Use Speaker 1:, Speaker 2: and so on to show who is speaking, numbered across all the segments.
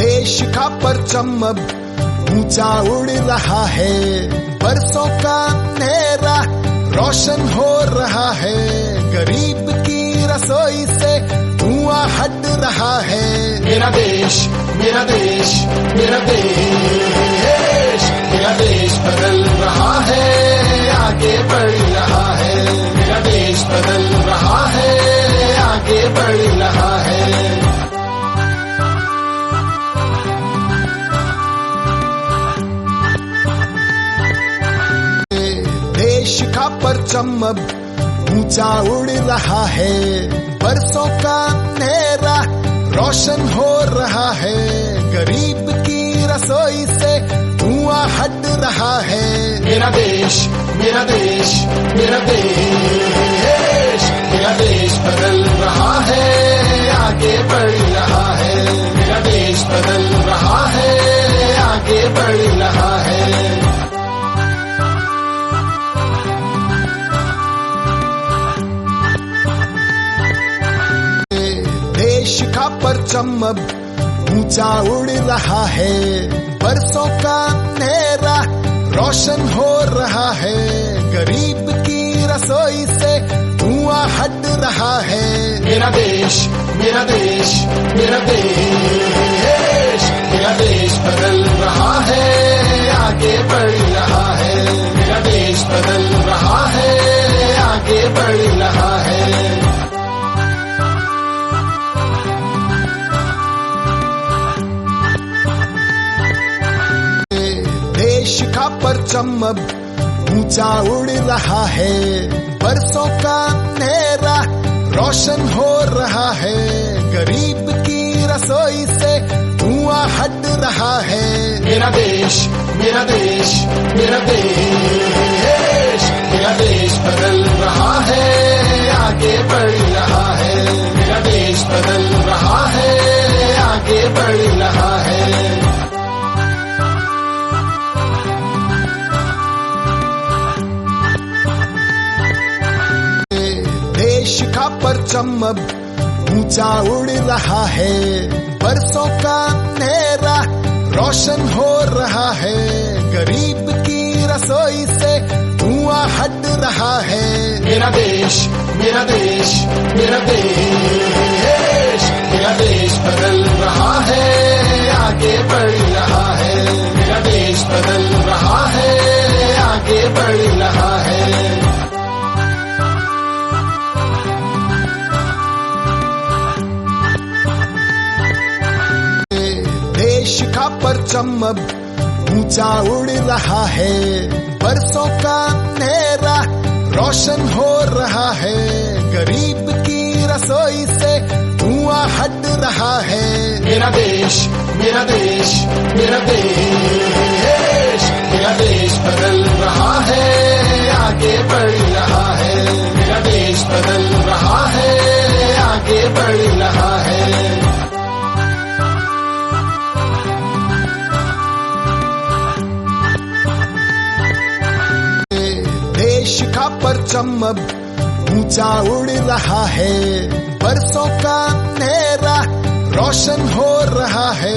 Speaker 1: देश का परचम अब ऊंचा उड़ रहा है, बरसों का अंधेरा रोशन हो रहा है, गरीब की रसोई से धुआं हट रहा है। मेरा देश, मेरा देश, मेरा देश, मेरा देश बदल रहा है, आगे बढ़ रहा है। मेरा देश बदल रहा है, आगे बढ़ रहा है। देश का परचम अब ऊंचा उड़ रहा है, बरसों का अंधेरा रोशन हो रहा है, गरीब की रसोई से धुआं हट रहा है। मेरा देश, मेरा देश, मेरा देश, मेरा देश बदल रहा है, आगे बढ़ रहा है। मेरा देश बदल रहा है, आगे बढ़ रहा है। देश का परचम अब ऊंचा उड़ रहा है, बरसों का अंधेरा रोशन हो रहा है, गरीब की रसोई से धुआं हट रहा है। मेरा देश, मेरा देश, मेरा देश, मेरा देश बदल रहा है, आगे बढ़ रहा है। मेरा देश बदल रहा है, आगे बढ़ रहा है। देश का परचम अब ऊंचा उड़ रहा है, बरसों का अंधेरा रोशन हो रहा है, गरीब की रसोई से धुआं हट रहा है। मेरा देश, मेरा देश, मेरा देश, मेरा देश बदल रहा है, आगे बढ़ रहा है। मेरा देश बदल रहा है, आगे बढ़ रहा है। देश का परचम अब ऊंचा उड़ रहा है, बरसों का अंधेरा रोशन हो रहा है, गरीब की रसोई से धुआं हट रहा है। मेरा देश, मेरा देश, मेरा देश, मेरा देश बदल रहा है, आगे बढ़ रहा है। मेरा देश बदल रहा है, आगे बढ़ रहा है। देश का परचम अब ऊंचा उड़ रहा है, बरसों का अंधेरा रोशन हो रहा है, गरीब की रसोई से धुआं हट रहा है। मेरा देश, मेरा देश, मेरा देश, मेरा देश बदल रहा है, आगे बढ़ रहा है। मेरा देश बदल रहा है, आगे बढ़ रहा है। देश का परचम अब ऊंचा उड़ रहा है, बरसों का अंधेरा रोशन हो रहा है,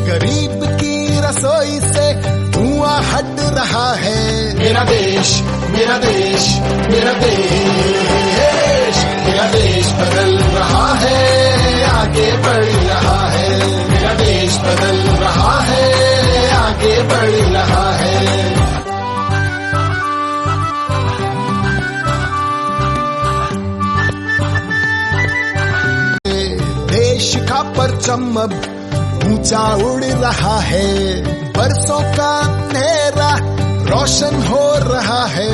Speaker 1: गरीब की रसोई से धुआं हट रहा है। मेरा देश, मेरा देश, मेरा देश, मेरा देश बदल रहा है, आगे बढ़ रहा है। मेरा देश बदल रहा है, आगे बढ़ रहा है। देश का परचम अब ऊंचा उड़ रहा है, बरसों का अंधेरा रोशन हो रहा है,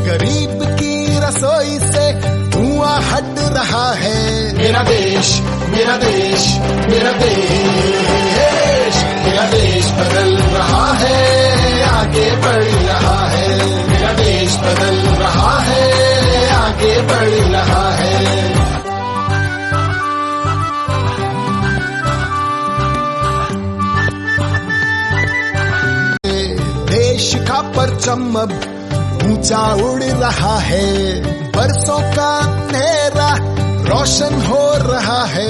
Speaker 1: गरीब की रसोई से धुआं हट रहा है। मेरा देश, मेरा देश, मेरा देश, मेरा देश बदल रहा है, आगे बढ़ रहा है। मेरा देश बदल रहा है, आगे बढ़ रहा है। देश का परचम अब ऊंचा उड़ रहा है, बरसों का अंधेरा रोशन हो रहा है,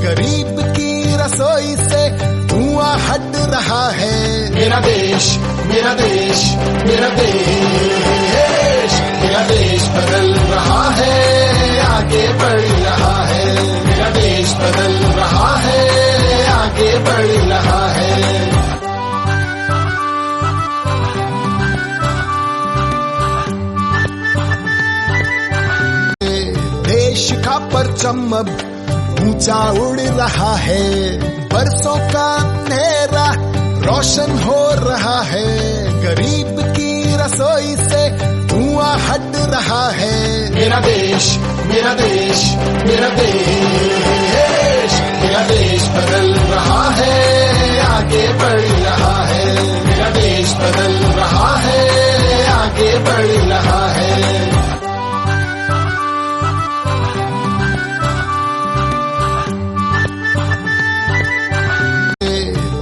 Speaker 1: गरीब की रसोई से धुआं धुआं हट रहा है।
Speaker 2: मेरा देश, मेरा देश, मेरा देश, मेरा देश बदल रहा है, आगे बढ़ रहा है। मेरा देश बदल रहा है, आगे बढ़ रहा है।
Speaker 1: देश का परचम अब ऊंचा उड़ रहा है, बरसों का अंधेरा रोशन हो रहा है। गरीब की रसोई से धुआं हट रहा है।
Speaker 2: मेरा देश, मेरा देश, मेरा देश, मेरा देश बदल रहा है, आगे बढ़ रहा है। मेरा देश बदल रहा है, आगे बढ़ रहा है।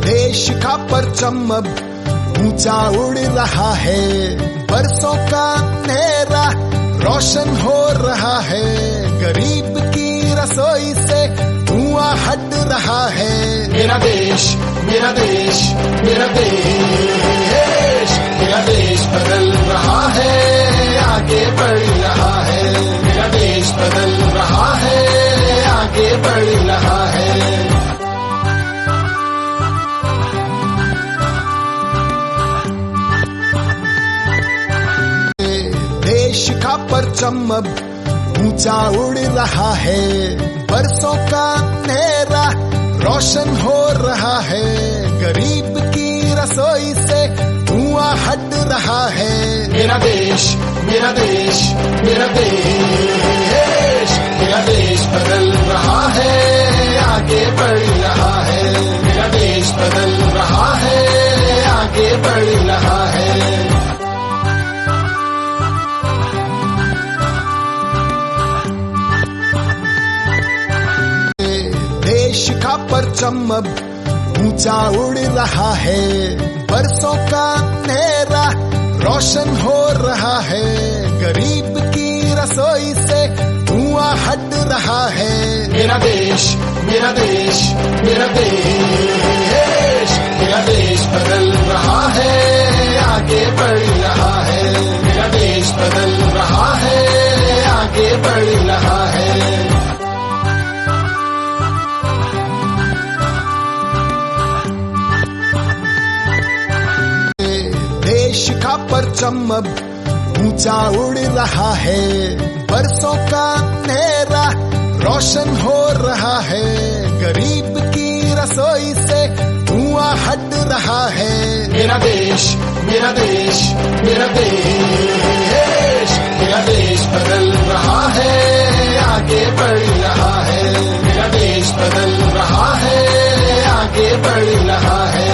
Speaker 1: देश का परचम अब ऊंचा उड़ रहा है, बरसों का अंधेरा रोशन हो रहा है। गरीब की रसोई से धुआं हट रहा है।
Speaker 2: मेरा देश, मेरा देश, मेरा देश, मेरा देश बदल रहा है, आगे बढ़ रहा है। मेरा देश बदल रहा है, आगे बढ़ रहा है।
Speaker 1: देश का परचम अब ऊंचा उड़ रहा है, बरसों का अंधेरा रोशन हो रहा है। गरीब की रसोई से धुआं हट रहा है।
Speaker 2: मेरा देश, मेरा देश, मेरा देश, मेरा देश बदल रहा है, आगे बढ़ रहा है। मेरा देश बदल रहा है, आगे बढ़ रहा है।
Speaker 1: देश का परचम अब ऊंचा उड़ रहा है, बरसों का अंधेरा रोशन हो रहा है। गरीब की रसोई से धुआं हट रहा है।
Speaker 2: मेरा देश, मेरा देश, मेरा देश, मेरा देश बदल रहा है, आगे बढ़ रहा है। मेरा देश बदल रहा है, आगे बढ़ रहा है।
Speaker 1: देश का परचम अब ऊंचा उड़ रहा है, बरसों का अंधेरा रोशन हो रहा है। गरीब की रसोई से धुआं हट रहा है।
Speaker 2: मेरा देश, मेरा देश, मेरा देश, मेरा देश बदल रहा है, आगे बढ़ रहा है। मेरा देश बदल रहा है, आगे बढ़ रहा है।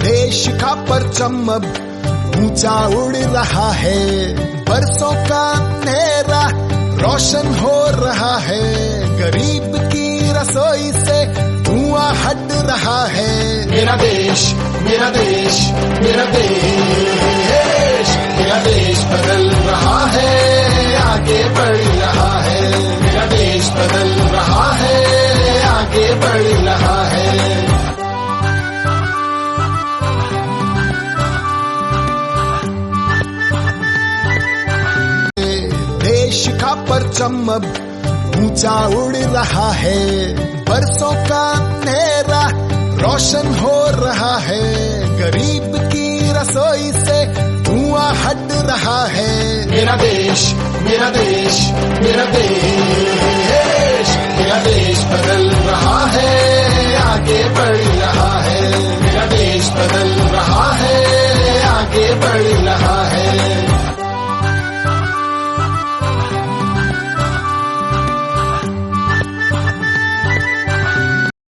Speaker 1: देश का परचम अब ऊंचा उड़ रहा है, बरसों का अंधेरा रोशन हो रहा है। गरीब की रसोई से धुआं हट रहा है।
Speaker 2: मेरा देश, मेरा देश, मेरा देश, मेरा देश बदल रहा है, आगे बढ़ रहा है। मेरा देश बदल रहा है, आगे बढ़ रहा है।
Speaker 1: देश का परचम अब ऊंचा उड़ रहा है, बरसों का अंधेरा रोशन हो रहा है। गरीब की रसोई से धुआं हट रहा है।
Speaker 2: मेरा देश, मेरा देश, मेरा देश, मेरा देश बदल रहा है, आगे बढ़ रहा है। मेरा देश बदल रहा है, आगे बढ़ रहा है।